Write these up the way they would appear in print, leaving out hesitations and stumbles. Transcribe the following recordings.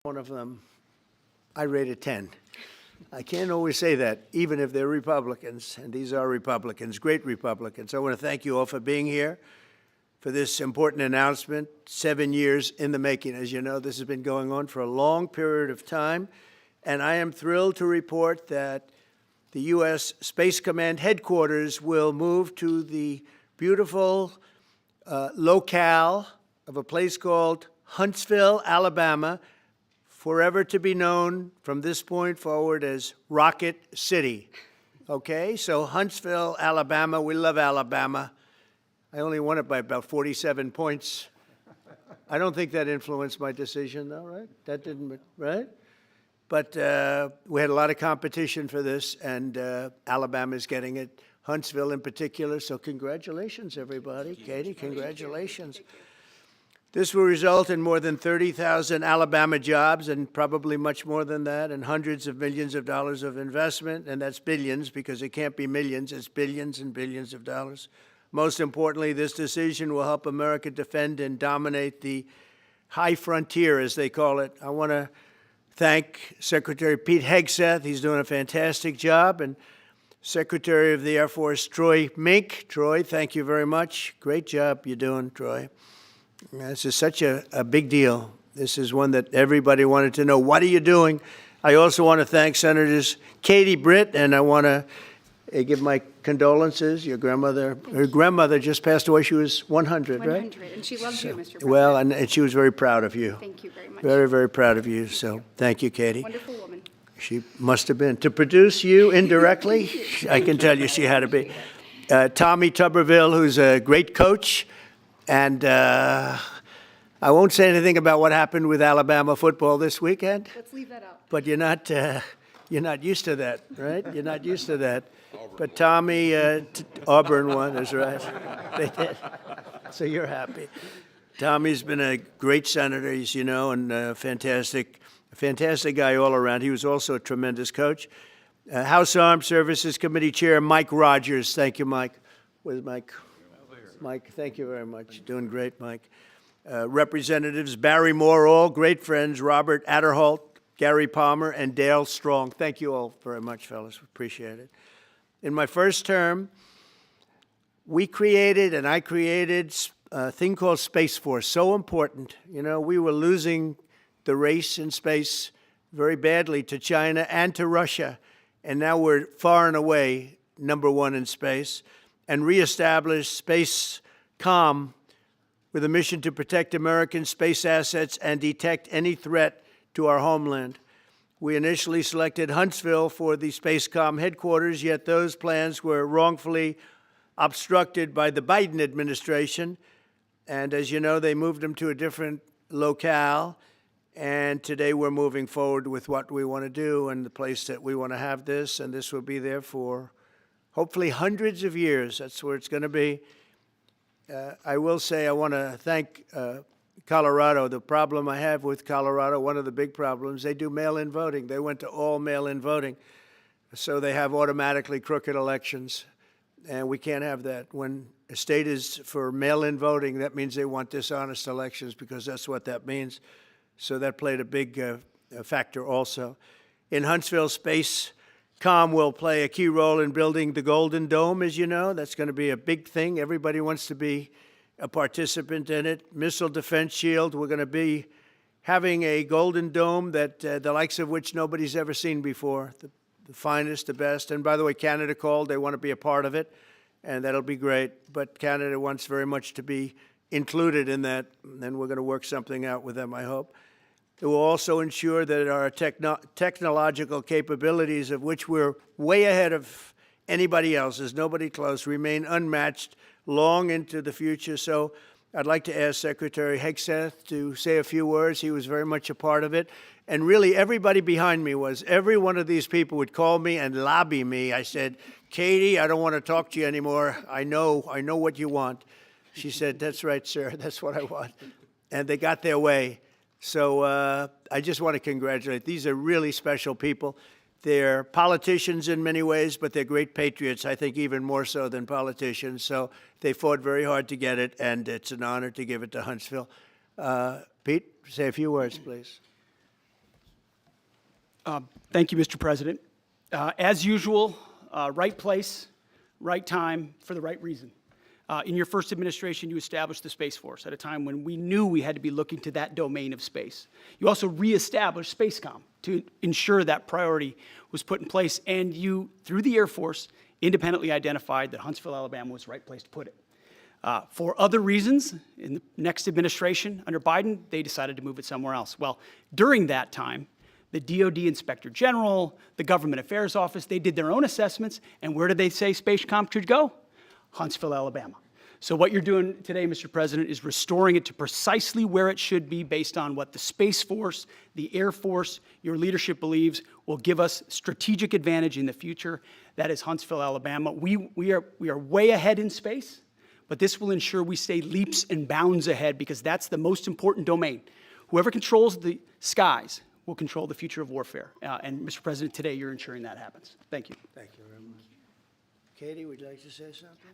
One of them, I rate a 10. I can't always say that, even if they're Republicans, and these are Republicans, great Republicans. I want to thank you all for being here for this important announcement, 7 years in the making. As you know, this has been going on for a long period of time, and I am thrilled to report that the U.S. Space Command headquarters will move to the beautiful locale of a place called Huntsville, Alabama, forever to be known from this point forward as Rocket City. Okay, so Huntsville, Alabama, we love Alabama. I only won it by about 47 points. I don't think that influenced my decision, though, right? That didn't, right? But we had a lot of competition for this, and Alabama's getting it, Huntsville in particular, so congratulations, everybody. Katie, congratulations. This will result in more than 30,000 Alabama jobs, and probably much more than that, and hundreds of millions of dollars of investment, and that's billions, because it can't be millions, it's billions and billions of dollars. Most importantly, this decision will help America defend and dominate the high frontier, as they call it. I want to thank Secretary Pete Hegseth. He's doing a fantastic job, and Secretary of the Air Force Troy Mink. Troy, thank you very much. Great job you're doing, Troy. This is such a big deal. This is one that everybody wanted to know. What are you doing? I also want to thank Senators Katie Britt, and I want to give my condolences. Your grandmother, her grandmother just passed away. She was 100, right? 100, and she loves you, Mr. President. Well, and she was very proud of you. Thank you very much. Very, very proud of you. So thank you, Katie. Wonderful woman. She must have been. To produce you indirectly, I can tell you she had to be. Tommy Tuberville, who's a great coach. And I won't say anything about what happened with Alabama football this weekend. Let's leave that out. But you're not used to that, right? You're not used to that. But Tommy, Auburn won, that's right. They did. So you're happy. Tommy's been a great senator, as you know, and a fantastic guy all around. He was also a tremendous coach. House Armed Services Committee Chair Mike Rogers. Thank you, Mike. Where's Mike? Mike, thank you very much. Doing great, Mike. Representatives Barry Moore, all great friends, Robert Adderholt, Gary Palmer, and Dale Strong. Thank you all very much, fellas. Appreciate it. In my first term, I created a thing called Space Force, so important. You know, we were losing the race in space very badly to China and to Russia, and now we're far and away #1 in space, and reestablish Space Com with a mission to protect American space assets and detect any threat to our homeland. We initially selected Huntsville for the Space Com headquarters, yet those plans were wrongfully obstructed by the Biden administration. And as you know, they moved them to a different locale. And today we're moving forward with what we want to do and the place that we want to have this. And this will be there for hopefully hundreds of years. That's where it's going to be. I will say I want to thank Colorado. The problem I have with Colorado, one of the big problems, they do mail-in voting. They went to all mail-in voting. So they have automatically crooked elections. And we can't have that. When a state is for mail-in voting, that means they want dishonest elections, because that's what that means. So that played a big factor also. In Huntsville, Space Com will play a key role in building the Golden Dome, as you know. That's going to be a big thing. Everybody wants to be a participant in it. Missile Defense Shield, we're going to be having a Golden Dome that the likes of which nobody's ever seen before. The finest, the best. And by the way, Canada called. They want to be a part of it, and that'll be great. But Canada wants very much to be included in that, and we're going to work something out with them, I hope. It will also ensure that our technological capabilities, of which we're way ahead of anybody else, there's nobody close, remain unmatched long into the future. So I'd like to ask Secretary Hegseth to say a few words. He was very much a part of it. And really, everybody behind me was. Every one of these people would call me and lobby me. I said, Katie, I don't want to talk to you anymore. I know what you want. She said, that's right, sir. That's what I want. And they got their way. So I just want to congratulate. These are really special people. They're politicians in many ways, but they're great patriots, I think even more so than politicians. So they fought very hard to get it, and it's an honor to give it to Huntsville. Pete, say a few words, please. Thank you, Mr. President. As usual, right place, right time, for the right reason. In your first administration, you established the Space Force at a time when we knew we had to be looking to that domain of space. You also reestablished SpaceCom to ensure that priority was put in place, and you, through the Air Force, independently identified that Huntsville, Alabama was the right place to put it. For other reasons, in the next administration under Biden, they decided to move it somewhere else. Well, during that time, the DoD Inspector General, the Government Affairs Office, they did their own assessments, and where did they say SpaceCom should go? Huntsville, Alabama. So what you're doing today, Mr. President, is restoring it to precisely where it should be based on what the Space Force, the Air Force, your leadership believes will give us strategic advantage in the future. That is Huntsville, Alabama. We are way ahead in space, but this will ensure we stay leaps and bounds ahead because that's the most important domain. Whoever controls the skies will control the future of warfare. And Mr. President, today you're ensuring that happens. Thank you. Thank you very much. Katie, would you like to say something?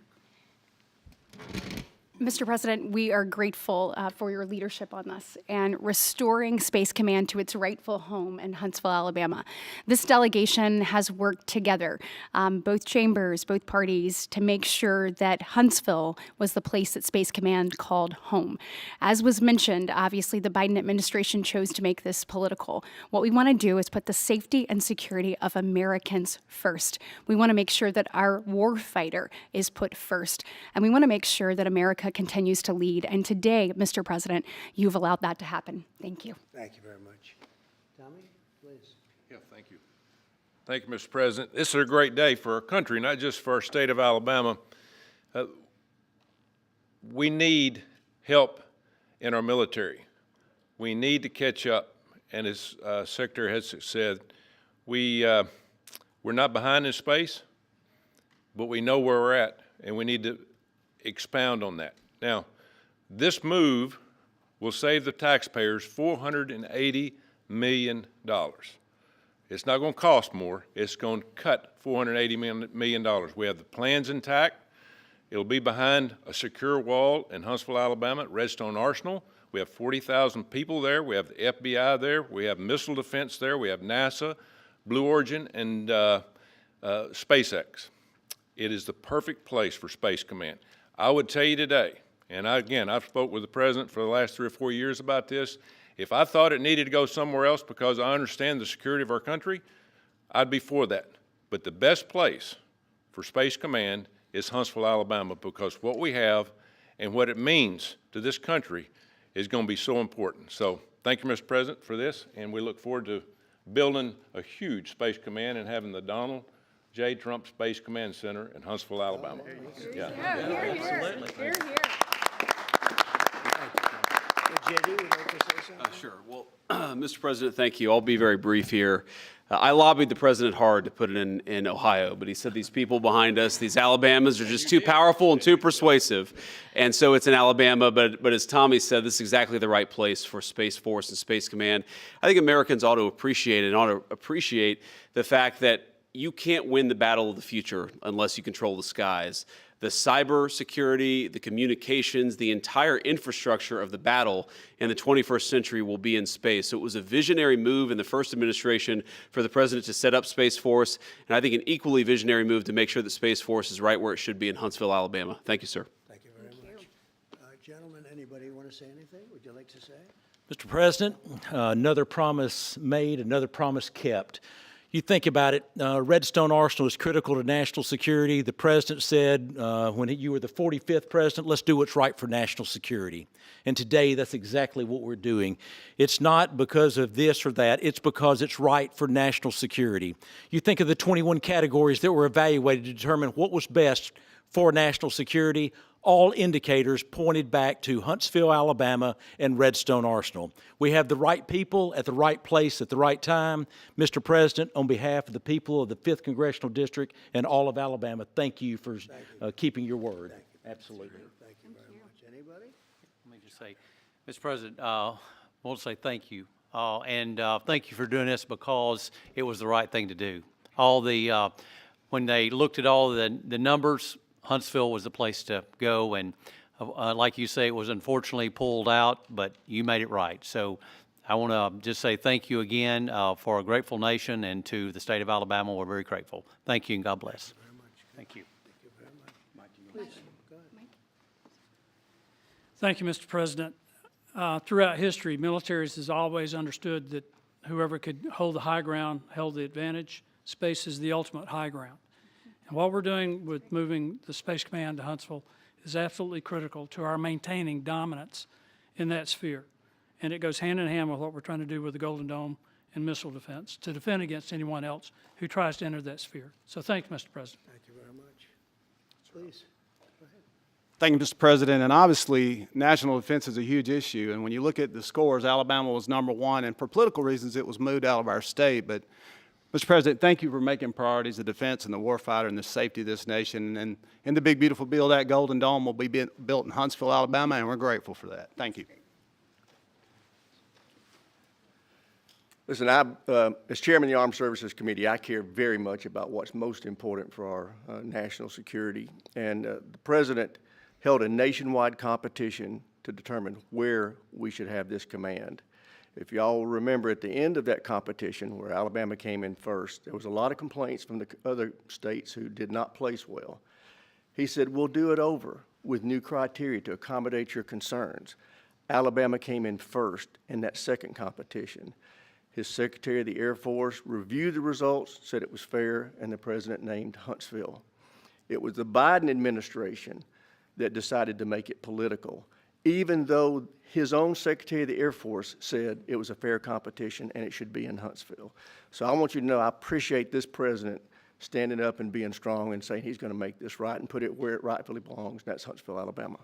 Mr. President, we are grateful for your leadership on this and restoring Space Command to its rightful home in Huntsville, Alabama. This delegation has worked together, both chambers, both parties, to make sure that Huntsville was the place that Space Command called home. As was mentioned, obviously the Biden administration chose to make this political. What we want to do is put the safety and security of Americans first. We want to make sure that our war fighter is put first, and we want to make sure that America continues to lead. And today, Mr. President, you've allowed that to happen. Thank you. Thank you very much. Tommy, please. Yeah, thank you. Thank you, Mr. President. This is a great day for our country, not just for our state of Alabama. We need help in our military. We need to catch up. And as Secretary has said, we're not behind in space, but we know where we're at, and we need to expound on that. Now, this move will save the taxpayers $480 million. It's not going to cost more. It's going to cut $480 million. We have the plans intact. It'll be behind a secure wall in Huntsville, Alabama, at Redstone Arsenal. We have 40,000 people there. We have the FBI there. We have missile defense there. We have NASA, Blue Origin, and SpaceX. It is the perfect place for Space Command. I would tell you today, and I've spoke with the President for the last 3 or 4 years about this, if I thought it needed to go somewhere else because I understand the security of our country, I'd be for that. But the best place for Space Command is Huntsville, Alabama, because what we have and what it means to this country is going to be so important. So thank you, Mr. President, for this, and we look forward to building a huge Space Command and having the Donald J. Trump Space Command Center in Huntsville, Alabama. Here, here. JD, would you like to say something? Sure. Well, Mr. President, thank you. I'll be very brief here. I lobbied the president hard to put it in Ohio, but he said these people behind us, these Alabamas, are just too powerful and too persuasive. And so it's in Alabama, but as Tommy said, this is exactly the right place for Space Force and Space Command. I think Americans ought to appreciate the fact that you can't win the battle of the future unless you control the skies. The cyber security, the communications, the entire infrastructure of the battle in the 21st century will be in space. So it was a visionary move in the first administration for the president to set up Space Force, and I think an equally visionary move to make sure that Space Force is right where it should be in Huntsville, Alabama. Thank you, sir. Thank you very much. Gentlemen, anybody want to say anything? Would you like to say? Mr. President, another promise made, another promise kept. You think about it, Redstone Arsenal is critical to national security. The president said when you were the 45th president, let's do what's right for national security. And today, that's exactly what we're doing. It's not because of this or that. It's because it's right for national security. You think of the 21 categories that were evaluated to determine what was best for national security. All indicators pointed back to Huntsville, Alabama, and Redstone Arsenal. We have the right people at the right place at the right time. Mr. President, on behalf of the people of the 5th Congressional District and all of Alabama, thank you for keeping your word. Absolutely. Thank you very much. Anybody? Let me just say, Mr. President, I want to say thank you. And thank you for doing this because it was the right thing to do. When they looked at all the numbers, Huntsville was the place to go, and like you say, it was unfortunately pulled out, but you made it right. So I want to just say thank you again for a grateful nation, and to the state of Alabama, we're very grateful. Thank you, and God bless. Thank you. Thank you, Mr. President. Throughout history, militaries has always understood that whoever could hold the high ground held the advantage. Space is the ultimate high ground. And what we're doing with moving the Space Command to Huntsville is absolutely critical to our maintaining dominance in that sphere. And it goes hand in hand with what we're trying to do with the Golden Dome and missile defense, to defend against anyone else who tries to enter that sphere. So thank you, Mr. President. Thank you very much. Please. Thank you, Mr. President. And obviously, national defense is a huge issue. And when you look at the scores, Alabama was #1. And for political reasons, it was moved out of our state. But, Mr. President, thank you for making priorities the defense and the warfighter and the safety of this nation. And in the big, beautiful bill, that Golden Dome will be built in Huntsville, Alabama, and we're grateful for that. Thank you. Listen, as chairman of the Armed Services Committee, I care very much about what's most important for our national security. And the President held a nationwide competition to determine where we should have this command. If y'all remember, at the end of that competition, where Alabama came in first, there was a lot of complaints from the other states who did not place well. He said, we'll do it over with new criteria to accommodate your concerns. Alabama came in first in that second competition. His Secretary of the Air Force reviewed the results, said it was fair, and the President named Huntsville. It was the Biden administration that decided to make it political, even though his own Secretary of the Air Force said it was a fair competition and it should be in Huntsville. So I want you to know I appreciate this President standing up and being strong and saying he's going to make this right and put it where it rightfully belongs, and that's Huntsville, Alabama.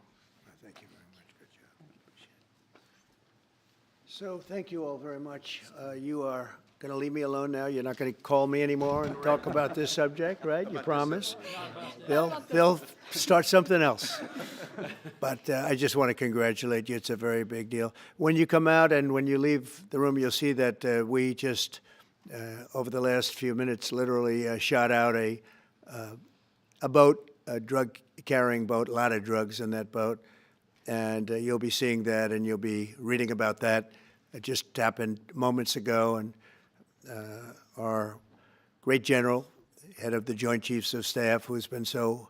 Thank you very much. Good job. Appreciate it. So thank you all very much. You are going to leave me alone now? You're not going to call me anymore and talk about this subject, right? You promise? They'll start something else. But I just want to congratulate you. It's a very big deal. When you come out and when you leave the room, you'll see that we just, over the last few minutes, literally shot out a boat, a drug-carrying boat, a lot of drugs in that boat. And you'll be seeing that, and you'll be reading about that. It just happened moments ago, and our great general, head of the Joint Chiefs of Staff, who's been so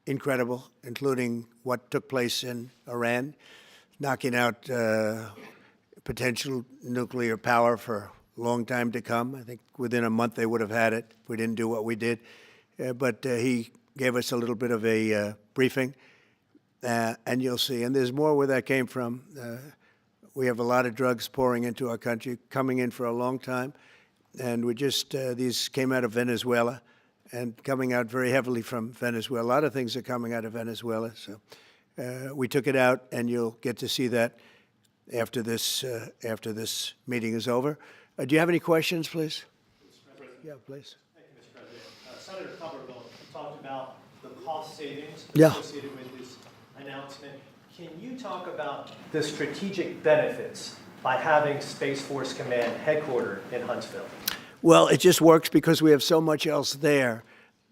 incredible, including what took place in Iran, knocking out potential nuclear power for a long time to come. I think within a month they would have had it if we didn't do what we did. But he gave us a little bit of a briefing, and you'll see. And there's more where that came from. We have a lot of drugs pouring into our country, coming in for a long time. And we just, these came out of Venezuela and coming out very heavily from Venezuela. A lot of things are coming out of Venezuela. So we took it out, and you'll get to see that after this meeting is over. Do you have any questions, please? Yeah, please. Thank you, Mr. President. Senator Cumberville talked about the cost savings Yeah. associated with this announcement. Can you talk about the strategic benefits by having Space Force Command headquartered in Huntsville? Well, it just works because we have so much else there.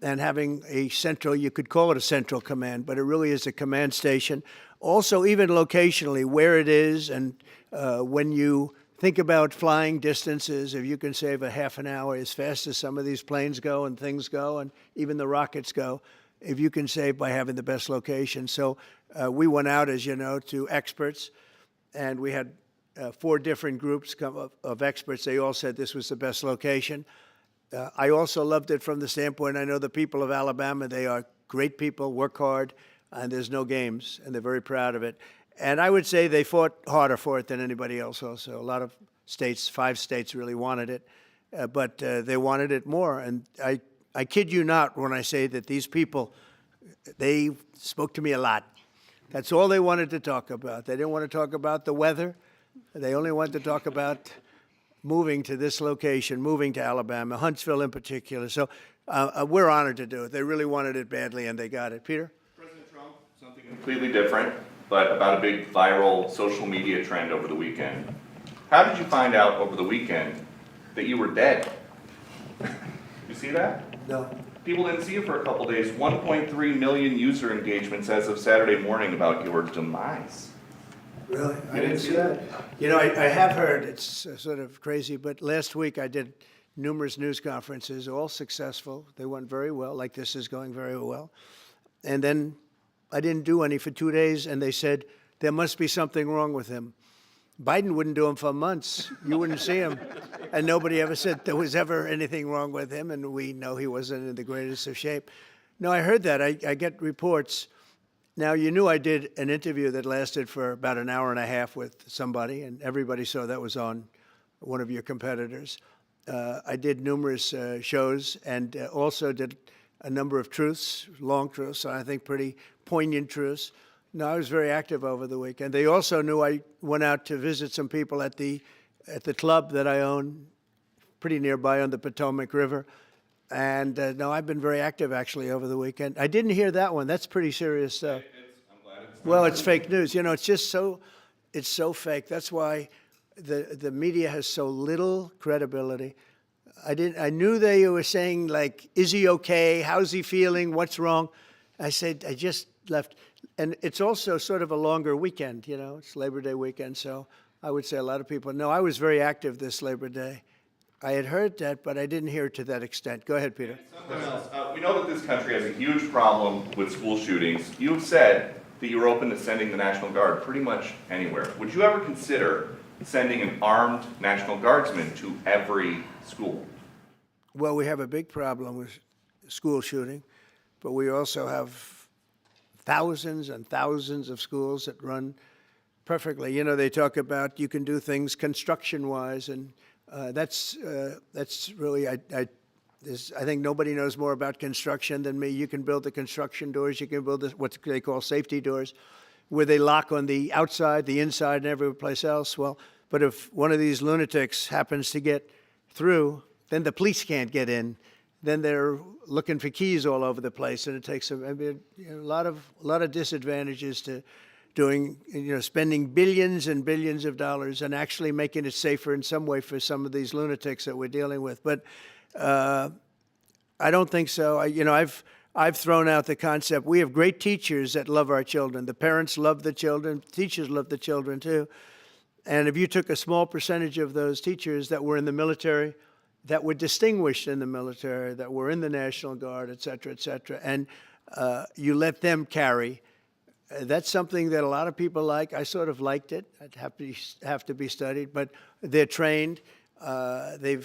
And having a central, you could call it a central command, but it really is a command station. Also, even locationally, where it is, and when you think about flying distances, if you can save a half an hour as fast as some of these planes go and things go, and even the rockets go, if you can save by having the best location. So we went out, as you know, to experts, and we had 4 different groups of experts. They all said this was the best location. I also loved it from the standpoint, I know the people of Alabama, they are great people, work hard, and there's no games, and they're very proud of it. And I would say they fought harder for it than anybody else also. A lot of states, 5 states really wanted it, but they wanted it more. And I kid you not when I say that these people, they spoke to me a lot. That's all they wanted to talk about. They didn't want to talk about the weather. They only wanted to talk about moving to this location, moving to Alabama, Huntsville in particular. So we're honored to do it. They really wanted it badly, and they got it. Peter? President Trump, something completely different, but about a big viral social media trend over the weekend. How did you find out over the weekend that you were dead? You see that? No. People didn't see you for a couple days. 1.3 million user engagements as of Saturday morning about your demise. Really? I didn't see that. You know, I have heard, it's sort of crazy, but last week I did numerous news conferences, all successful. They went very well, like this is going very well. And then I didn't do any for 2 days, and they said, there must be something wrong with him. Biden wouldn't do them for months. You wouldn't see him. And nobody ever said there was ever anything wrong with him, and we know he wasn't in the greatest of shape. No, I heard that. I get reports. Now, you knew I did an interview that lasted for about an hour and a half with somebody, and everybody saw that was on one of your competitors. I did numerous shows and also did a number of truths, long truths, I think pretty poignant truths. No, I was very active over the weekend. They also knew I went out to visit some people at the club that I own, pretty nearby on the Potomac River. And no, I've been very active actually over the weekend. I didn't hear that one. That's pretty serious stuff. I'm glad it's Well, it's fake news. You know, it's just it's so fake. That's why the media has so little credibility. I knew they were saying, like, is he okay? How's he feeling? What's wrong? I said, I just left. And it's also sort of a longer weekend, you know, it's Labor Day weekend. So I would say a lot of people know. I was very active this Labor Day. I had heard that, but I didn't hear it to that extent. Go ahead, Peter. something else. We know that this country has a huge problem with school shootings. You have said that you're open to sending the National Guard pretty much anywhere. Would you ever consider sending an armed National Guardsman to every school? Well, we have a big problem with school shooting, but we also have thousands and thousands of schools that run perfectly. You know, they talk about you can do things construction-wise, and that's really, I think nobody knows more about construction than me. You can build the construction doors. You can build what they call safety doors, where they lock on the outside, the inside, and every place else. Well, but if one of these lunatics happens to get through, then the police can't get in. Then they're looking for keys all over the place, and it takes a lot of disadvantages to doing, spending billions and billions of dollars and actually making it safer in some way for some of these lunatics that we're dealing with. But I don't think so. I've thrown out the concept. We have great teachers that love our children. The parents love the children. Teachers love the children too. And if you took a small percentage of those teachers that were in the military, that were distinguished in the military, that were in the National Guard, et cetera, and you let them carry, that's something that a lot of people like. I sort of liked it. I'd have to be studied, but they're trained. They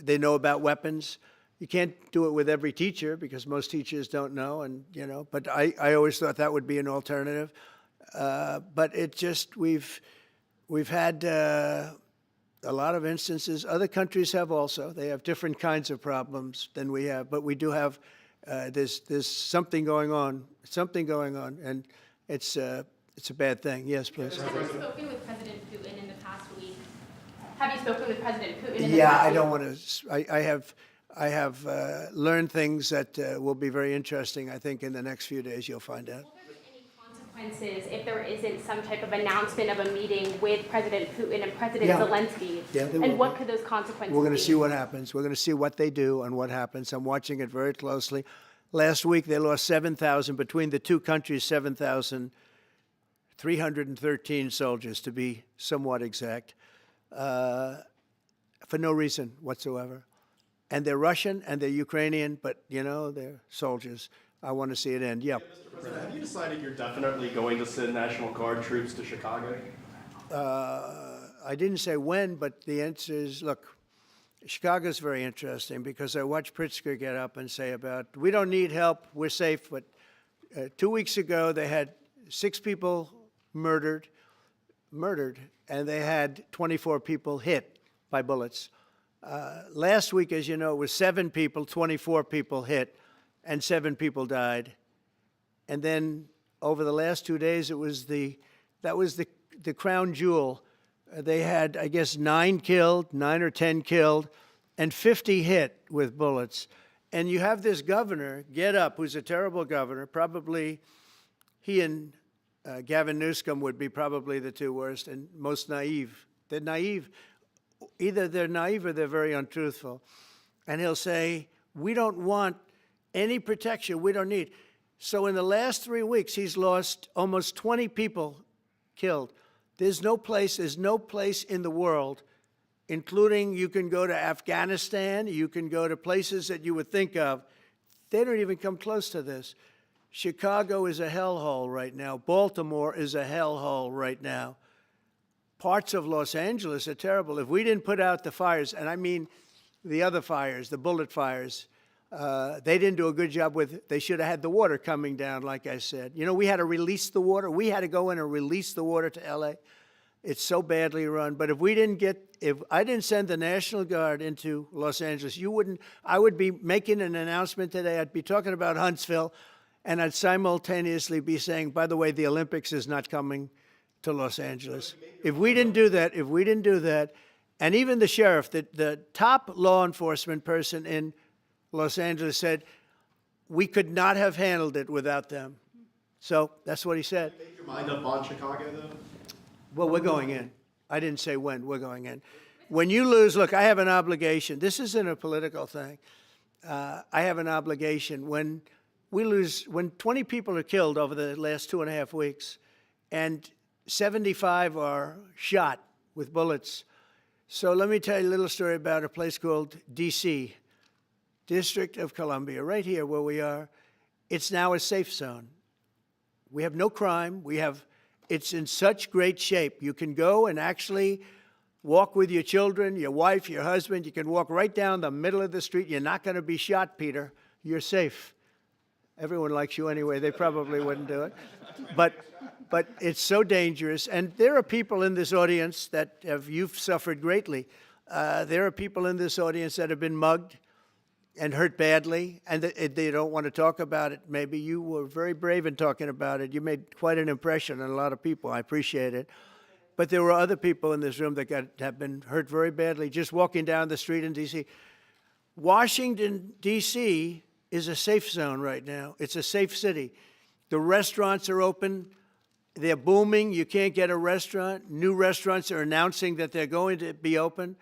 know about weapons. You can't do it with every teacher because most teachers don't know, but I always thought that would be an alternative. But it just, we've had a lot of instances. Other countries have also. They have different kinds of problems than we have, but we do have, there's something going on, and it's a bad thing. Yes, please. Have you spoken with President Putin in the past week? Have you spoken with President Putin in the past week? Yeah, I don't want to, I have learned things that will be very interesting. I think in the next few days you'll find out. Consequences if there isn't some type of announcement of a meeting with President Putin and President Zelensky? Yeah, there will and what be. could those consequences We're going to be? see what happens. We're going to see what they do and what happens. I'm watching it very closely. Last week, they lost 7,000, between the two countries, 7,313 soldiers, to be somewhat exact, for no reason whatsoever. And they're Russian and they're Ukrainian, but, they're soldiers. I want to see it end. Yeah. Mr. President, have you decided you're definitely going to send National Guard troops to Chicago? I didn't say when, but the answer is, look, Chicago's very interesting because I watched Pritzker get up and say about, we don't need help, we're safe. But 2 weeks ago, they had 6 people murdered, and they had 24 people hit by bullets. Last week, as you know, it was 7 people, 24 people hit, and 7 people died. And then over the last 2 days, that was the crown jewel. They had, I guess, 9 or 10 killed, and 50 hit with bullets. And you have this governor get up, who's a terrible governor. Probably he and Gavin Newsom would be probably the 2 worst and most naive. They're naive. Either they're naive or they're very untruthful. And he'll say, we don't want any protection. We don't need. So in the last 3 weeks, he's lost almost 20 people killed. There's no place in the world, including you can go to Afghanistan, you can go to places that you would think of. They don't even come close to this. Chicago is a hellhole right now. Baltimore is a hellhole right now. Parts of Los Angeles are terrible. If we didn't put out the fires, and I mean the other fires, the bullet fires, they didn't do a good job with, they should have had the water coming down, like I said. You know, we had to release the water. We had to go in and release the water to LA. It's so badly run. But if I didn't send the National Guard into Los Angeles, I would be making an announcement today. I'd be talking about Huntsville, and I'd simultaneously be saying, by the way, the Olympics is not coming to Los Angeles. If we didn't do that, and even the sheriff, the top law enforcement person in Los Angeles said, we could not have handled it without them. So that's what he said. Make your mind up on Chicago, though? Well, we're going in. I didn't say when, we're going in. When you lose, look, I have an obligation. This isn't a political thing. I have an obligation. When we lose, when 20 people are killed over the last 2.5 weeks, and 75 are shot with bullets. So let me tell you a little story about a place called DC, District of Columbia, right here where we are. It's now a safe zone. We have no crime. It's in such great shape. You can go and actually walk with your children, your wife, your husband. You can walk right down the middle of the street. You're not going to be shot, Peter. You're safe. Everyone likes you anyway. They probably wouldn't do it. But it's so dangerous. And there are people in this audience you've suffered greatly. There are people in this audience that have been mugged and hurt badly, and they don't want to talk about it. Maybe you were very brave in talking about it. You made quite an impression on a lot of people. I appreciate it. But there were other people in this room that have been hurt very badly just walking down the street in D.C. Washington, D.C. is a safe zone right now. It's a safe city. The restaurants are open. They're booming. You can't get a restaurant. New restaurants are announcing that they're going to be open.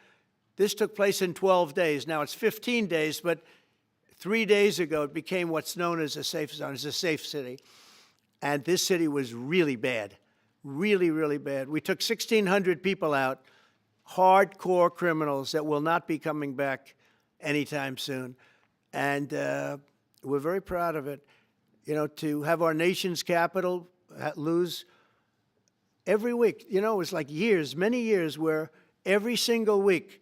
This took place in 12 days. Now it's 15 days, but 3 days ago it became what's known as a safe zone. It's a safe city. And this city was really bad, really, really bad. We took 1,600 people out, hardcore criminals that will not be coming back anytime soon. And we're very proud of it. You know, to have our nation's capital lose every week. You know, it was like years, many years, where every single week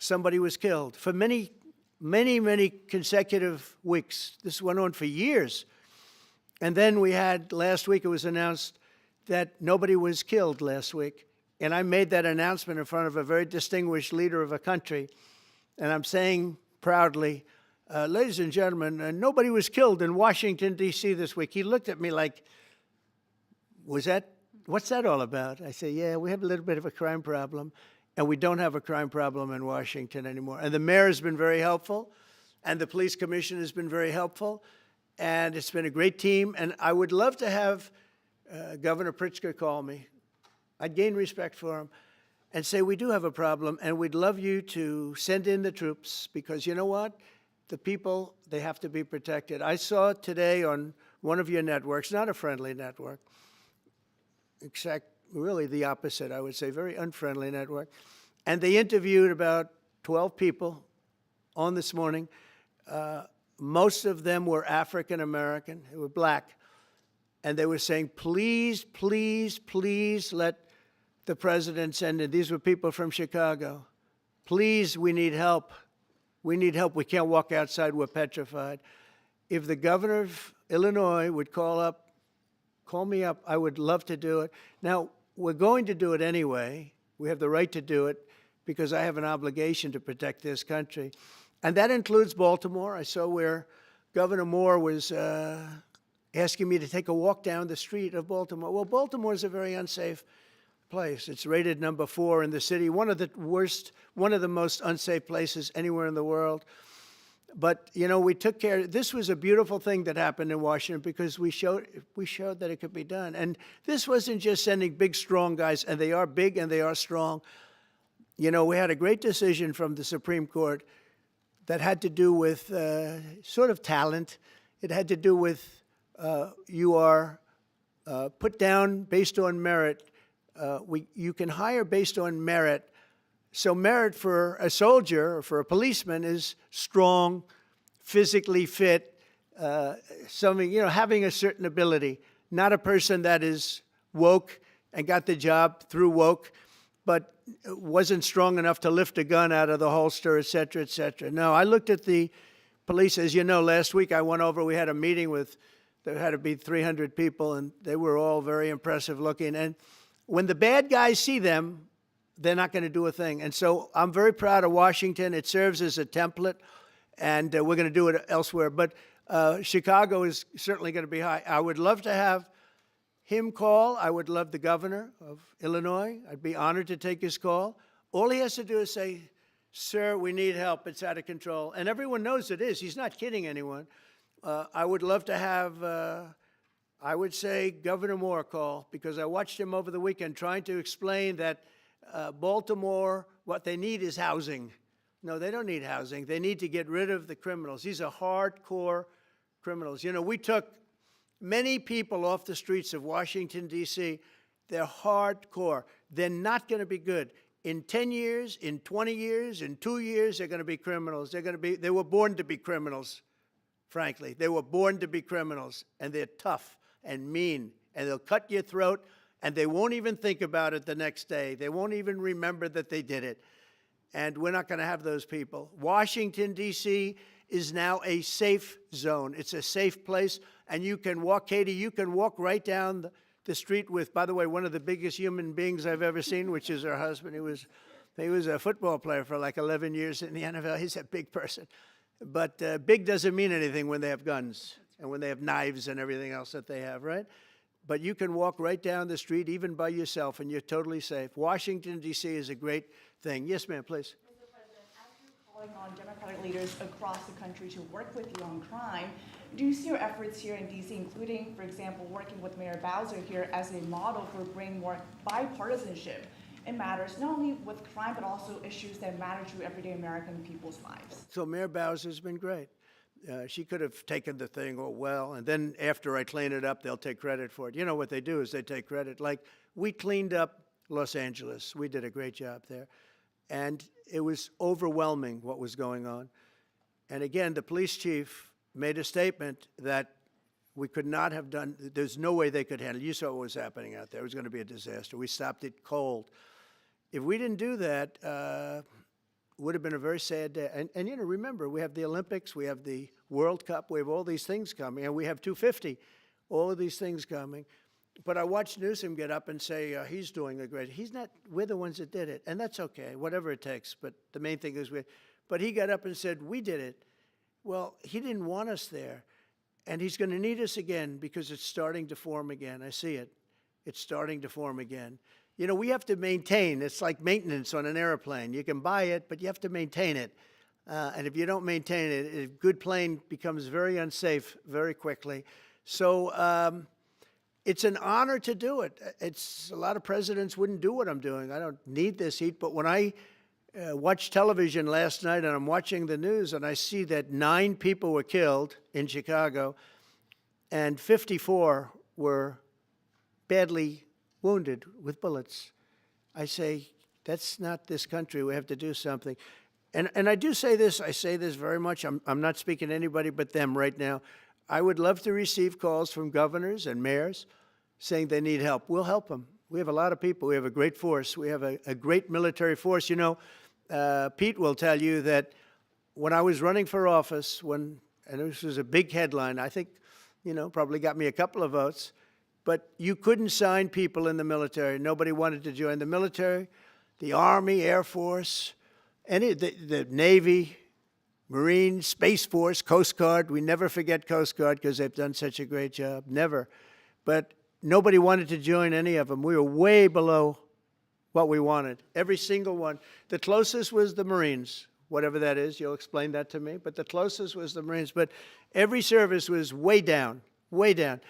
somebody was killed for many, many, many consecutive weeks. This went on for years. And then we had, last week it was announced that nobody was killed last week. And I made that announcement in front of a very distinguished leader of a country. And I'm saying proudly, ladies and gentlemen, nobody was killed in Washington, D.C. this week. He looked at me like, what's that all about? I say, yeah, we have a little bit of a crime problem. And we don't have a crime problem in Washington anymore. And the mayor has been very helpful, and the police commission has been very helpful, and it's been a great team. And I would love to have Governor Pritzker call me. I'd gain respect for him and say, we do have a problem, and we'd love you to send in the troops, because you know what? The people, they have to be protected. I saw today on one of your networks, not a friendly network, really the opposite, I would say, very unfriendly network. And they interviewed about 12 people on this morning. Most of them were African American, they were black. And they were saying, please, please, please let the president send in. These were people from Chicago. Please, we need help. We need help. We can't walk outside, we're petrified. If the governor of Illinois would call me up, I would love to do it. Now, we're going to do it anyway. We have the right to do it because I have an obligation to protect this country. And that includes Baltimore. I saw where Governor Moore was asking me to take a walk down the street of Baltimore. Well, Baltimore is a very unsafe place. It's rated number 4 in the city, one of the most unsafe places anywhere in the world. But, you know, we took care. This was a beautiful thing that happened in Washington because we showed that it could be done. And this wasn't just sending big, strong guys, and they are big and they are strong. You know, we had a great decision from the Supreme Court that had to do with sort of talent. It had to do with you are put down based on merit you can hire based on merit. So merit for a soldier or for a policeman is strong, physically fit, having a certain ability, not a person that is woke and got the job through woke, but wasn't strong enough to lift a gun out of the holster, et cetera, et cetera. No, I looked at the police. As you know, last week I went over, we had a meeting with, there had to be 300 people, and they were all very impressive looking. And when the bad guys see them, they're not going to do a thing. And so I'm very proud of Washington. It serves as a template, and we're going to do it elsewhere. But Chicago is certainly going to be high. I would love to have him call. I would love the governor of Illinois. I'd be honored to take his call. All he has to do is say, sir, we need help. It's out of control. And everyone knows it is. He's not kidding anyone. I would love to have, I would say, Governor Moore call, because I watched him over the weekend trying to explain that Baltimore, what they need is housing. No, they don't need housing. They need to get rid of the criminals. These are hardcore criminals. You know, we took many people off the streets of Washington, D.C. They're hardcore. They're not going to be good. In 10 years, in 20 years, in 2 years, they're going to be criminals. They were born to be criminals, frankly. They were born to be criminals, and they're tough and mean, and they'll cut your throat, and they won't even think about it the next day. They won't even remember that they did it. And we're not going to have those people. Washington, D.C. is now a safe zone. It's a safe place, and you can walk, Katie, you can walk right down the street with, by the way, one of the biggest human beings I've ever seen, which is her husband. He was a football player for like 11 years in the NFL. He's a big person. But big doesn't mean anything when they have guns and when they have knives and everything else that they have, right? But you can walk right down the street, even by yourself, and you're totally safe. Washington, D.C. is a great thing. Yes, ma'am, please. Mr. President, as you're calling on Democratic leaders across the country to work with you on crime, do you see your efforts here in D.C., including, for example, working with Mayor Bowser here as a model for bringing more bipartisanship in matters not only with crime, but also issues that matter to everyday American people's lives? So Mayor Bowser's been great. She could have taken the thing, oh, well, and then after I clean it up, they'll take credit for it. You know what they do is they take credit. Like, we cleaned up Los Angeles. We did a great job there. And it was overwhelming what was going on. And again, the police chief made a statement that we could not have done, there's no way they could handle it. You saw what was happening out there. It was going to be a disaster. We stopped it cold. If we didn't do that, would have been a very sad day. And you know, remember, we have the Olympics, we have the World Cup, we have all these things coming, and we have 250, all of these things coming. But I watched Newsom get up and say he's doing a great, he's not, we're the ones that did it, and that's okay, whatever it takes, but the main thing is but he got up and said, we did it. Well, he didn't want us there, and he's going to need us again because it's starting to form again. I see it. It's starting to form again. You know, we have to maintain. It's like maintenance on an airplane. You can buy it, but you have to maintain it. And if you don't maintain it, a good plane becomes very unsafe very quickly. So it's an honor to do it. A lot of presidents wouldn't do what I'm doing. I don't need this heat. But when I watched television last night and I'm watching the news and I see that 9 people were killed in Chicago and 54 were badly wounded with bullets, I say, that's not this country. We have to do something. And I do say this, I say this very much. I'm not speaking to anybody but them right now. I would love to receive calls from governors and mayors saying they need help. We'll help them. We have a lot of people. We have a great force. We have a great military force. You know, Pete will tell you that when I was running for office, and this was a big headline, I think, you know, probably got me a couple of votes, but you couldn't sign people in the military. Nobody wanted to join the military, the Army, Air Force, the Navy, Marines, Space Force, Coast Guard. We never forget Coast Guard because they've done such a great job. Never. But nobody wanted to join any of them. We were way below what we wanted. Every single one. The closest was the Marines, whatever that is. You'll explain that to me. But the closest was the Marines. But every service was way down, way down.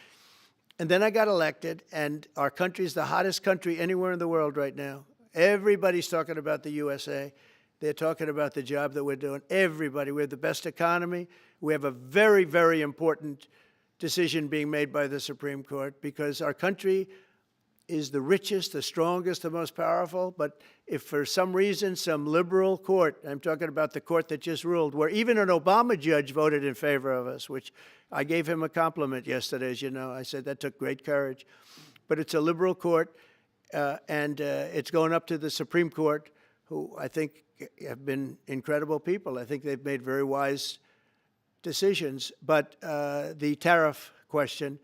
And then I got elected, and our country's the hottest country anywhere in the world right now. Everybody's talking about the USA. They're talking about the job that we're doing. Everybody. We have the best economy. We have a very, very important decision being made by the Supreme Court because our country is the richest, the strongest, the most powerful. But if for some reason some liberal court, I'm talking about the court that just ruled, where even an Obama judge voted in favor of us, which I gave him a compliment yesterday, as you know. I said that took great courage. But it's a liberal court, and it's going up to the Supreme Court, who I think have been incredible people. I think they've made very wise decisions. But the tariff question,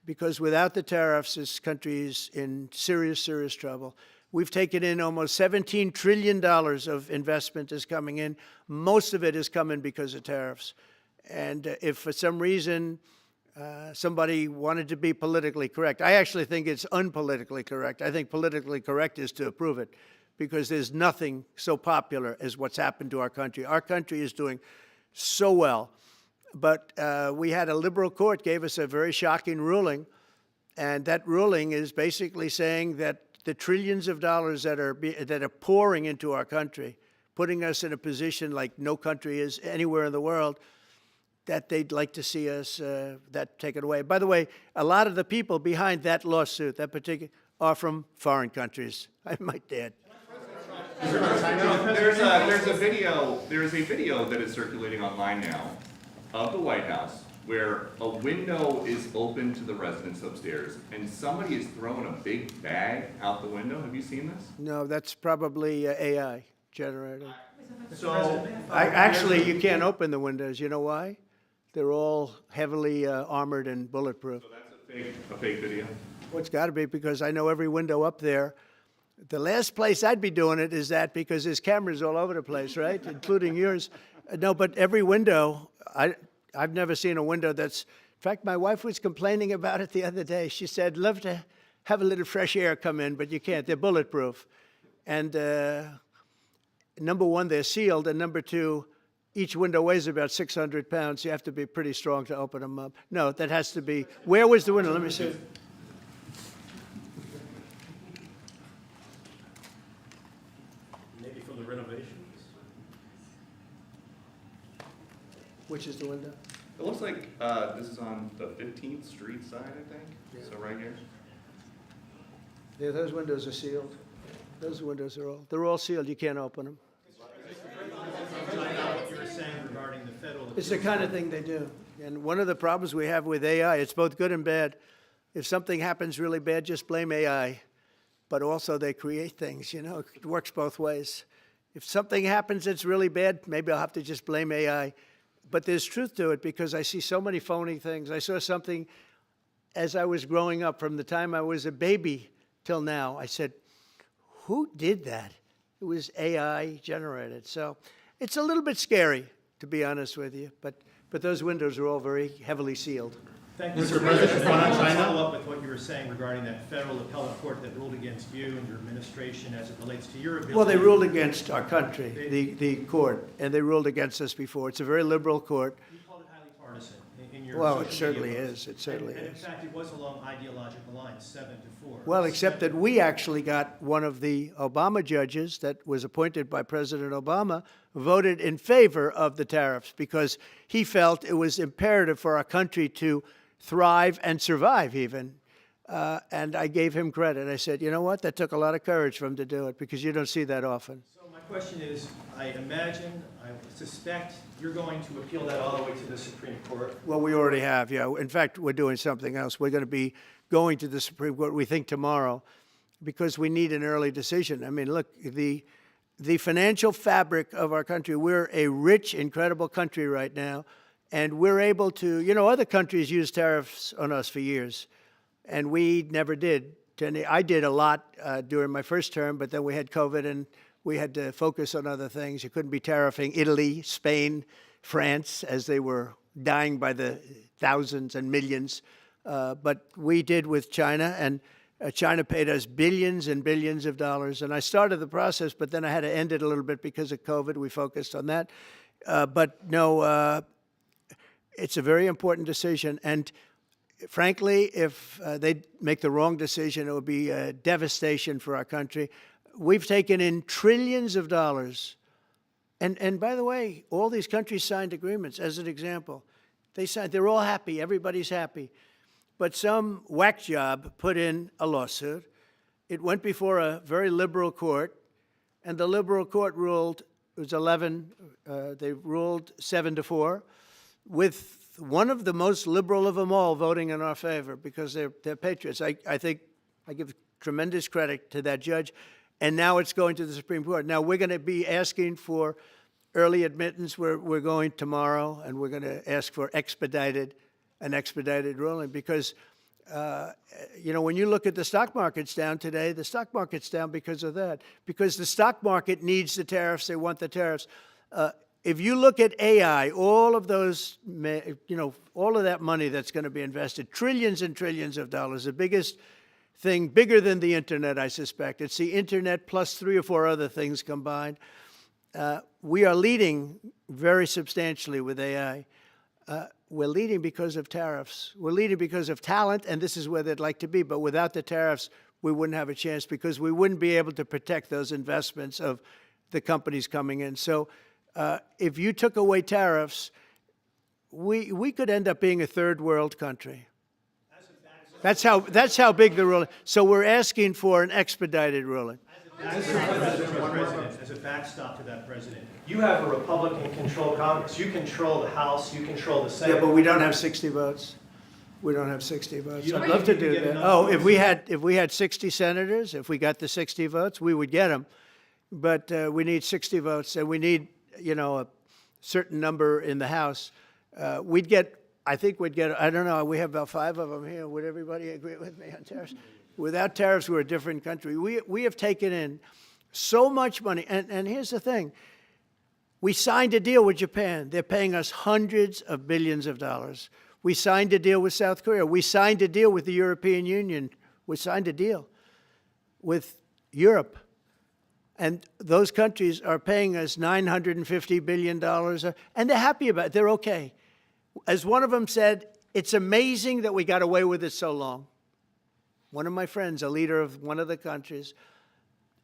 because without the tariffs, this country is in serious, serious trouble. We've taken in almost $17 trillion of investment is coming in. Most of it is coming because of tariffs. And if for some reason somebody wanted to be politically correct, I actually think it's unpolitically correct. I think politically correct is to approve it, because there's nothing so popular as what's happened to our country. Our country is doing so well. But we had a liberal court gave us a very shocking ruling, and that ruling is basically saying that the trillions of dollars that are pouring into our country, putting us in a position like no country is anywhere in the world, that they'd like to see us that taken away. By the way, a lot of the people behind that lawsuit, that particular, are from foreign countries, I might add. There's a video that is circulating online now of the White House where a window is open to the residence upstairs and somebody is throwing a big bag out the window. Have you seen this? No, that's probably AI generated. So Actually, you can't open the windows. You know why? They're all heavily armored and bulletproof. So that's a fake video? Well, it's got to be, because I know every window up there. The last place I'd be doing it is that, because there's cameras all over the place, right? Including yours. No, but every window, I've never seen a window that's, in fact, my wife was complaining about it the other day. She said, love to have a little fresh air come in, but you can't. They're bulletproof. And number one, they're sealed. And number two, each window weighs about 600 pounds. You have to be pretty strong to open them up. No, that has to be, where was the window? Let me see. Maybe from the renovations. Which is the window? It looks like this is on the 15th Street side, I think. Yeah. So right here. Yeah, those windows are sealed. Those windows are they're all sealed. You can't open them. What you were saying regarding the federal. It's the kind of thing they do. And one of the problems we have with AI, it's both good and bad. If something happens really bad, just blame AI. But also they create things, you know, it works both ways. If something happens that's really bad, maybe I'll have to just blame AI. But there's truth to it, because I see so many phony things. I saw something as I was growing up, from the time I was a baby till now. I said, who did that? It was AI generated. So it's a little bit scary, to be honest with you. But those windows are all very heavily sealed. Thank you, Mr. President. I want to follow up with what you were saying regarding that federal appellate court that ruled against you and your administration as it relates to your ability. Well, they ruled against our country, the court, and they ruled against us before. It's a very liberal court. You called it highly partisan in your Well, it social certainly media is. posts. It certainly and in is. fact, it was along ideological lines, 7-4. Well, except that we actually got one of the Obama judges that was appointed by President Obama voted in favor of the tariffs, because he felt it was imperative for our country to thrive and survive even. And I gave him credit. I said, you know what? That took a lot of courage for him to do it, because you don't see that often. So my question is, I suspect you're going to appeal that all the way to the Supreme Court. Well, we already have, yeah. In fact, we're doing something else. We're going to be going to the Supreme Court, we think, tomorrow, because we need an early decision. I mean, look, the financial fabric of our country, we're a rich, incredible country right now. And we're able to, you know, other countries use tariffs on us for years, and we never did. I did a lot during my first term, but then we had COVID and we had to focus on other things. You couldn't be tariffing Italy, Spain, France, as they were dying by the thousands and millions. But we did with China, and China paid us billions and billions of dollars. And I started the process, but then I had to end it a little bit because of COVID. We focused on that. But no, it's a very important decision, and frankly, if they make the wrong decision, it would be a devastation for our country. We've taken in trillions of dollars, and by the way, all these countries signed agreements. As an example, they're all happy, everybody's happy, but some whack job put in a lawsuit, it went before a very liberal court, and the liberal court ruled, it was 11, they ruled 7-4, with one of the most liberal of them all voting in our favor because they're patriots. I think I give tremendous credit to that judge, and now it's going to the Supreme Court. Now, we're going to be asking for early admittance. We're going tomorrow, and we're going to ask for an expedited ruling because, you know, when you look at the stock market's down today, the stock market's down because of that, because the stock market needs the tariffs. They want the tariffs. If you look at AI, all of those, you know, all of that money that's going to be invested, trillions and trillions of dollars, the biggest thing, bigger than the internet, I suspect. It's the internet plus 3 or 4 other things combined. We are leading very substantially with AI. We're leading because of tariffs. We're leading because of talent, and this is where they'd like to be. But without the tariffs, we wouldn't have a chance because we wouldn't be able to protect those investments of the companies coming in. So if you took away tariffs, we could end up being a third world country. That's how big the ruling. So we're asking for an expedited ruling. As a backstop to that, President, you have a Republican-controlled Congress. You control the House. You control the Senate. Yeah, but we don't have 60 votes. We don't have 60 votes. I'd love to do that. Oh, if we had 60 senators, if we got the 60 votes, we would get them. But we need 60 votes, and we need, you know, a certain number in the House. I think we'd get, I don't know, we have about 5 of them here. Would everybody agree with me on tariffs? Without tariffs, we're a different country. We have taken in so much money. And here's the thing. We signed a deal with Japan. They're paying us hundreds of billions of dollars. We signed a deal with South Korea. We signed a deal with the European Union. We signed a deal with Europe. And those countries are paying us $950 billion. And they're happy about it. They're okay. As one of them said, it's amazing that we got away with it so long. One of my friends, a leader of one of the countries,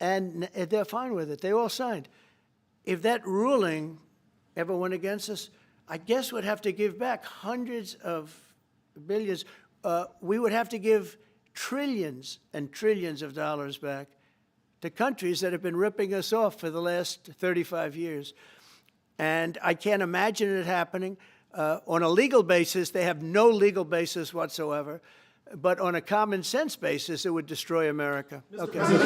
and they're fine with it. They all signed. If that ruling ever went against us, I guess we'd have to give back hundreds of billions. We would have to give trillions and trillions of dollars back to countries that have been ripping us off for the last 35 years. And I can't imagine it happening. On a legal basis, they have no legal basis whatsoever. But on a common sense basis, it would destroy America. Okay. You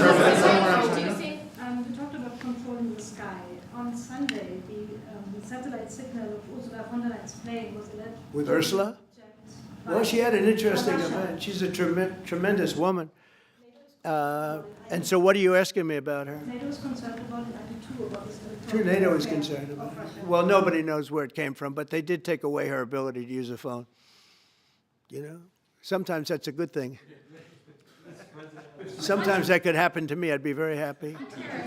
talked about controlling the sky. On Sunday, the satellite signal of Ursula von der Leyen's plane was alleged. With Ursula? Well, she had an interesting event. She's a tremendous woman. And so what are you asking me about her? NATO is concerned about it, I do too, about this. True, NATO is concerned about it. Well, nobody knows where it came from, but they did take away her ability to use a phone. You know? Sometimes that's a good thing. Sometimes that could happen to me. I'd be very happy.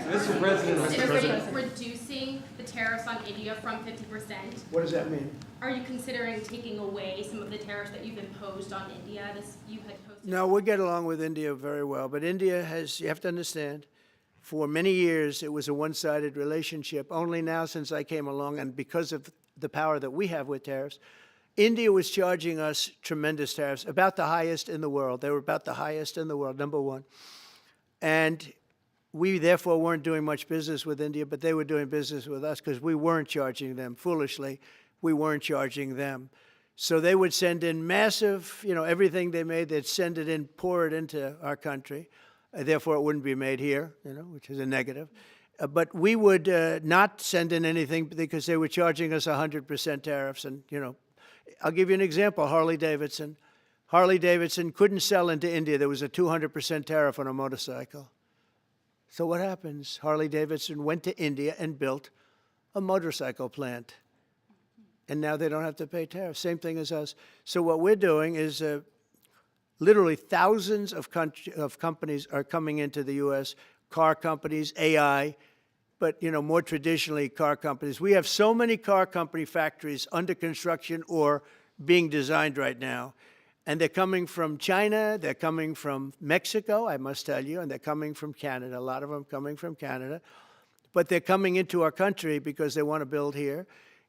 Mr. President, reducing the tariffs on India from 50%. What does that mean? Are you considering taking away some of the tariffs that you've imposed on India? You had posted. No, we get along with India very well. But India has, you have to understand, for many years it was a one-sided relationship. Only now since I came along, and because of the power that we have with tariffs, India was charging us tremendous tariffs, about the highest in the world. They were about the highest in the world, number one. And we, therefore, weren't doing much business with India, but they were doing business with us because we weren't charging them. Foolishly, we weren't charging them. So they would send in massive, you know, everything they made, they'd send it in, pour it into our country. Therefore, it wouldn't be made here, you know, which is a negative. But we would not send in anything because they were charging us 100% tariffs. And, you know, I'll give you an example, Harley-Davidson. Harley-Davidson couldn't sell into India. There was a 200% tariff on a motorcycle. So what happens? Harley-Davidson went to India and built a motorcycle plant. And now they don't have to pay tariffs. Same thing as us. So what we're doing is literally thousands of companies are coming into the U.S., car companies, AI, but, you know, more traditionally, car companies. We have so many car company factories under construction or being designed right now. And they're coming from China, they're coming from Mexico, I must tell you, and they're coming from Canada, a lot of them coming from Canada. But they're coming into our country because they want to build here.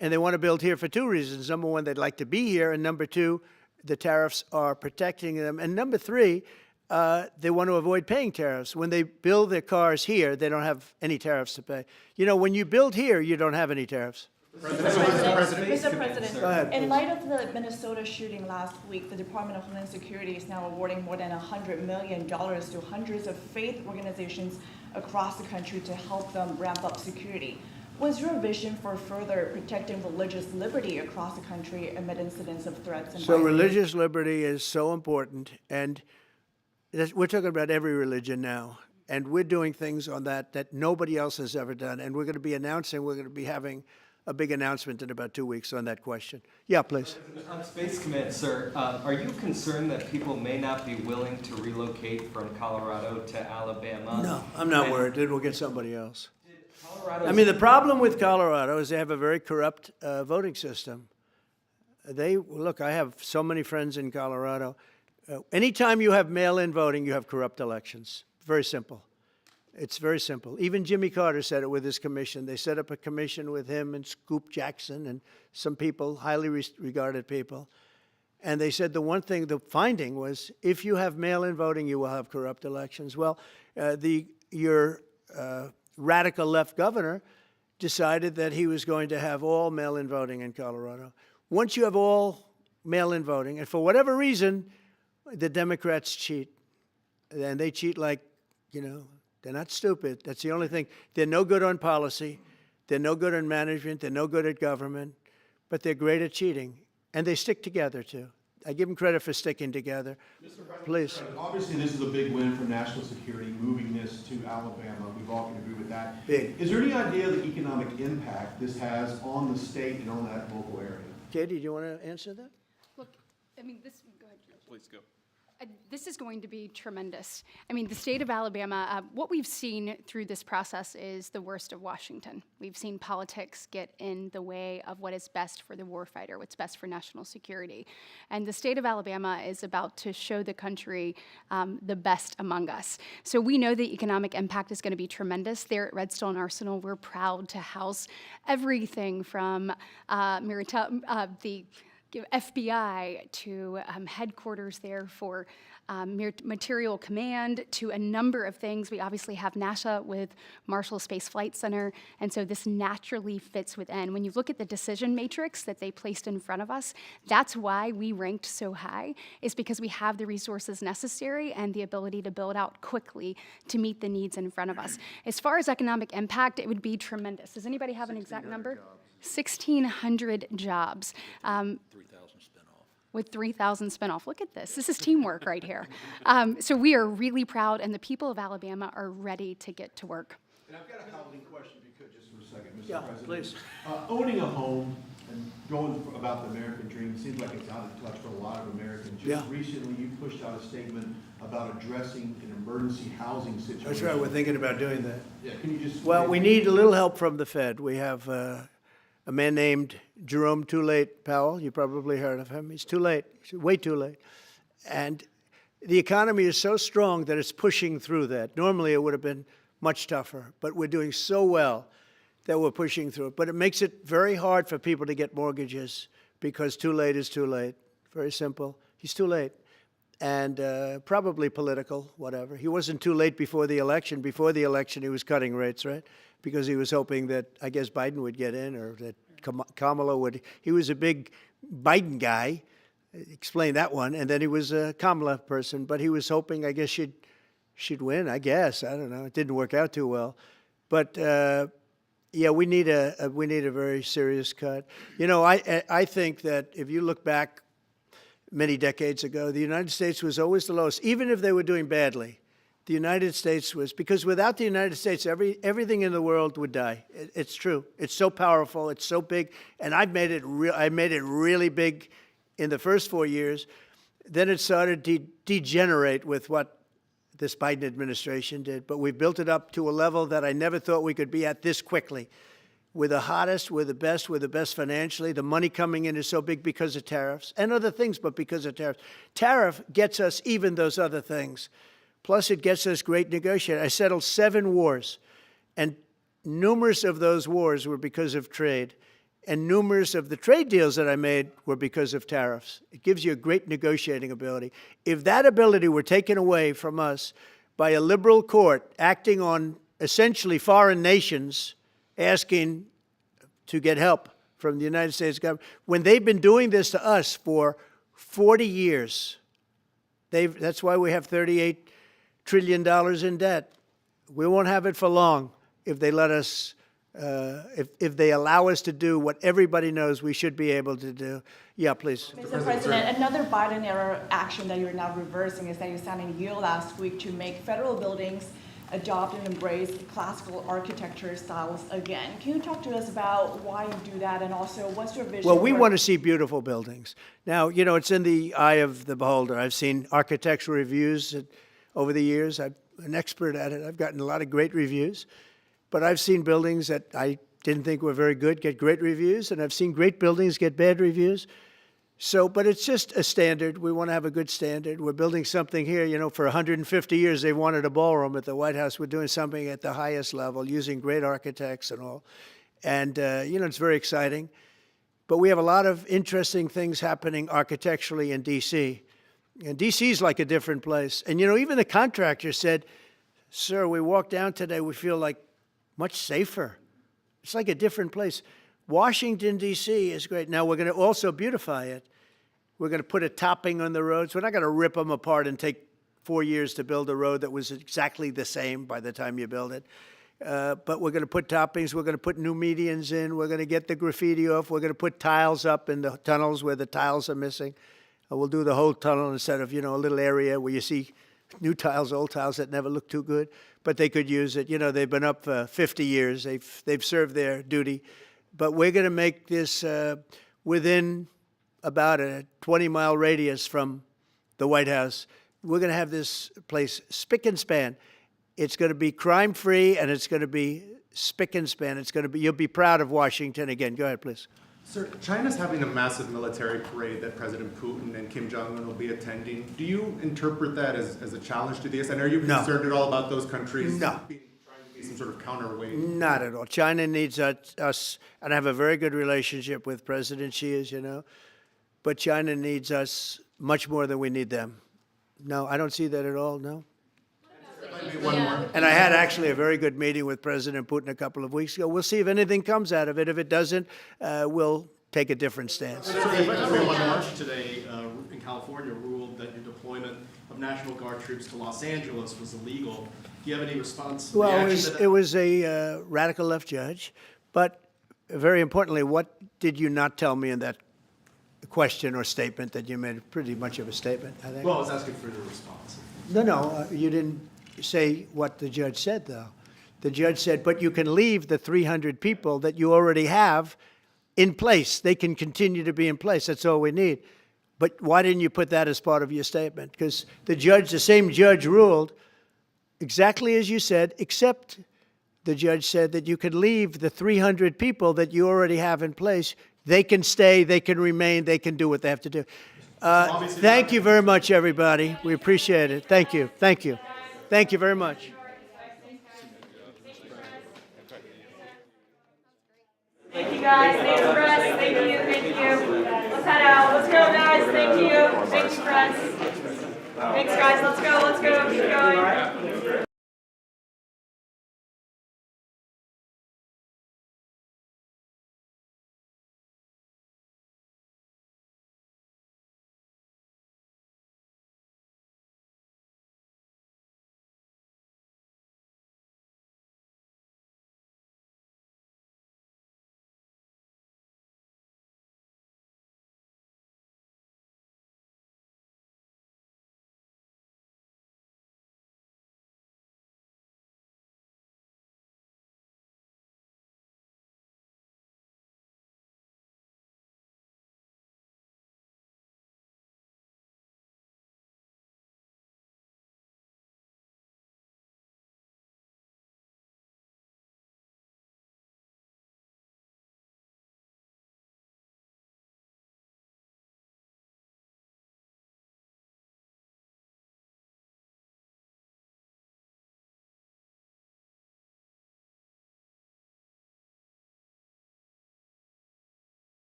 And they want to build here for 2 reasons. Number one, they'd like to be here. And number two, the tariffs are protecting them. And number three, they want to avoid paying tariffs. When they build their cars here, they don't have any tariffs to pay. You know, when you build here, you don't have any tariffs. Mr. President, Go ahead, in please. light of the Minnesota shooting last week, the Department of Homeland Security is now awarding more than $100 million to hundreds of faith organizations across the country to help them ramp up security. What's your vision for further protecting religious liberty across the country amid incidents of threats and So violence? religious liberty is so important, and we're talking about every religion now, and we're doing things on that nobody else has ever done, and we're going to be having a big announcement in about 2 weeks on that question. Yeah, please. On Space Command, sir, are you concerned that people may not be willing to relocate from Colorado to Alabama? No, I'm not worried. It will get somebody else. I mean, the problem with Colorado is they have a very corrupt voting system. Look, I have so many friends in Colorado. Anytime you have mail-in voting, you have corrupt elections. Very simple. It's very simple. Even Jimmy Carter said it with his commission. They set up a commission with him and Scoop Jackson and some people, highly regarded people. And they said the finding was, if you have mail-in voting, you will have corrupt elections. Well, your radical left governor decided that he was going to have all mail-in voting in Colorado. Once you have all mail-in voting, and for whatever reason, the Democrats cheat. And they cheat like, they're not stupid. That's the only thing. They're no good on policy. They're no good on management. They're no good at government. But they're great at cheating. And they stick together, too. I give them credit for sticking together. Please. Obviously, this is a big win for national security, moving this to Alabama. We've all can agree with that. Big. Is there any idea of the economic impact this has on the state and on that local area? Katie, do you want to answer that? Look, I mean, go ahead. Please go. This is going to be tremendous. I mean, the state of Alabama, what we've seen through this process is the worst of Washington. We've seen politics get in the way of what is best for the warfighter, what's best for national security. And the state of Alabama is about to show the country the best among us. So we know the economic impact is going to be tremendous. There at Redstone Arsenal, we're proud to house everything from the FBI to headquarters there for material command to a number of things. We obviously have NASA with Marshall Space Flight Center, and so this naturally fits within. When you look at the decision matrix that they placed in front of us, that's why we ranked so high, is because we have the resources necessary and the ability to build out quickly to meet the needs in front of us. As far as economic impact, it would be tremendous. Does anybody have an exact number? 1,600 jobs. 3,000 spin-off. With 3,000 spin-off. Look at this. This is teamwork right here. So we are really proud, and the people of Alabama are ready to get to work. And I've got a housing question, if you could, just for a second, Mr. Yeah, President. please. Owning a home and going about the American dream seems like it's out of touch for a lot of Americans. Just recently, you pushed out a statement about addressing an emergency housing situation. That's right. We're thinking about doing that. Yeah, can you just? Well, we need a little help from the Fed. We have a man named Jerome Too Late Powell. You probably heard of him. He's too late, way too late. And the economy is so strong that it's pushing through that. Normally it would have been much tougher, but we're doing so well that we're pushing through it. But it makes it very hard for people to get mortgages because too late is too late. Very simple. He's too late. And probably political, whatever. He wasn't too late before the election. Before the election, he was cutting rates, right? Because he was hoping that, I guess, Biden would get in or that Kamala would. He was a big Biden guy. Explain that one. And then he was a Kamala person. But he was hoping, I guess, she'd win, I guess. I don't know. It didn't work out too well. But, yeah, we need a very serious cut. You know, I think that if you look back many decades ago, the United States was always the lowest, even if they were doing badly. The United States was, because without the United States, everything in the world would die. It's true. It's so powerful. It's so big. And I made it really big in the first 4 years. Then it started to degenerate with what this Biden administration did. But we built it up to a level that I never thought we could be at this quickly. We're the hottest, we're the best financially. The money coming in is so big because of tariffs and other things, but because of tariffs. Tariff gets us even those other things. Plus, it gets us great negotiators. I settled 7 wars, and numerous of those wars were because of trade. And numerous of the trade deals that I made were because of tariffs. It gives you a great negotiating ability. If that ability were taken away from us by a liberal court acting on essentially foreign nations asking to get help from the United States government, when they've been doing this to us for 40 years, that's why we have $38 trillion in debt. We won't have it for long if they let us, if they allow us to do what everybody knows we should be able to do. Yeah, please. Mr. President, another Biden-era action that you're now reversing is that you signed a deal last week to make federal buildings adopt and embrace classical architecture styles again. Can you talk to us about why you do that, and also what's your vision? Well, we want to see beautiful buildings. Now, you know, it's in the eye of the beholder. I've seen architectural reviews over the years. I'm an expert at it. I've gotten a lot of great reviews. But I've seen buildings that I didn't think were very good get great reviews, and I've seen great buildings get bad reviews. So, but it's just a standard. We want to have a good standard. We're building something here, you know, for 150 years they wanted a ballroom at the White House. We're doing something at the highest level, using great architects and all. And, you know, it's very exciting. But we have a lot of interesting things happening architecturally in D.C. And D.C. is like a different place. And, you know, even the contractor said, sir, we walked down today, we feel like much safer. It's like a different place. Washington, D.C. is great. Now, we're going to also beautify it. We're going to put a topping on the roads. We're not going to rip them apart and take 4 years to build a road that was exactly the same by the time you build it. But we're going to put toppings. We're going to put new medians in. We're going to get the graffiti off. We're going to put tiles up in the tunnels where the tiles are missing. We'll do the whole tunnel instead of, you know, a little area where you see new tiles, old tiles that never look too good. But they could use it. You know, they've been up for 50 years. They've served their duty. But we're going to make this within about a 20-mile radius from the White House. We're going to have this place spick and span. It's going to be crime-free, and it's going to be spick and span. It's going to be, you'll be proud of Washington again. Go ahead, please. Sir, China's having a massive military parade that President Putin and Kim Jong-un will be attending. Do you interpret that as a challenge to this? And are you concerned at all about those countries trying to be some sort of counterweight? Not at all. China needs us, and I have a very good relationship with President Xi, as you know, but China needs us much more than we need them. No, I don't see that at all, no. One more. And I had actually a very good meeting with President Putin a couple of weeks ago. We'll see if anything comes out of it. If it doesn't, we'll take a different stance. One March today in California ruled that your deployment of National Guard troops to Los Angeles was illegal. Do you have any response? Well, it was a radical left judge, but very importantly, what did you not tell me in that question or statement that you made? Pretty much of a statement, I think. Well, I was asking for the response. No, you didn't say what the judge said, though. The judge said, but you can leave the 300 people that you already have in place. They can continue to be in place. That's all we need. But why didn't you put that as part of your statement? Because the same judge ruled exactly as you said, except the judge said that you could leave the 300 people that you already have in place. They can stay, they can remain, they can do what they have to do. Thank you very much, everybody. We appreciate it. Thank you. Thank you. Thank you very much. Thank you, guys. Thank you, press. Thank you. Thank you. Let's head out. Let's go, guys. Thank you. Thank you, press. Thanks, guys. Let's go. Let's go. Keep going.